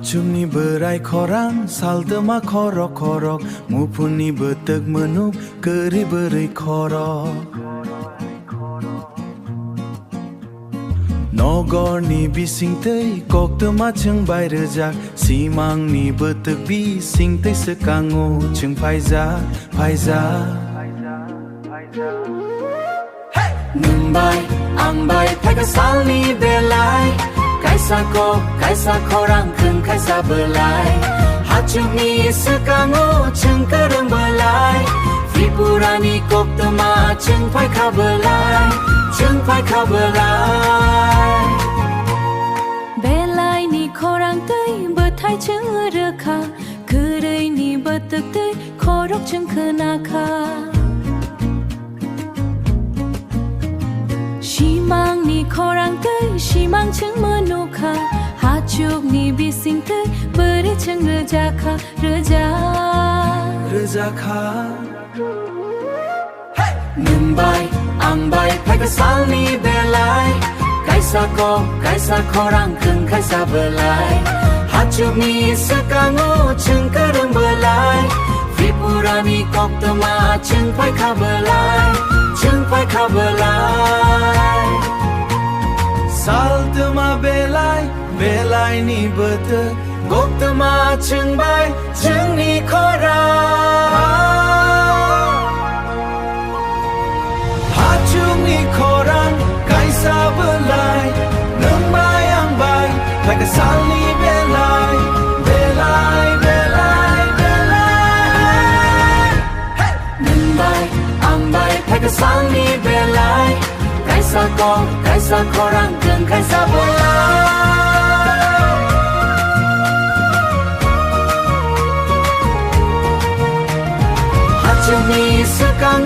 Hachukni berai khorang saltema khorok mupuni betek menuk keri berai khorok Nogorni bisingtei koktema chengbai rejak simangni betek bisingtei sekango cheng paizak Numbai angbai peka salni belai Kaisa khorang kheng kaisa belai Hachukni sekango cheng kereng belai Vipurani koktema cheng pai ka belai Belai ni khorang tei betai cheng rekha Kerei ni betek tei khorok cheng kenaka Simang ni khorang tei simang cheng menuka Hachukni bising tei beri cheng rejaka Numbai angbai peka salni belai Kaisa khorang kheng kaisa belai Hachukni sekango cheng kereng belai Vipurani koktema cheng pai ka belai Saltema belai ni betek Koktema cheng bai cheng ni khorang Hachukni khorang kaisa belai Numbai angbai peka salni belai Numbai angbai peka salni belai Kaisa khorang kheng kaisa belai Hachukni sekango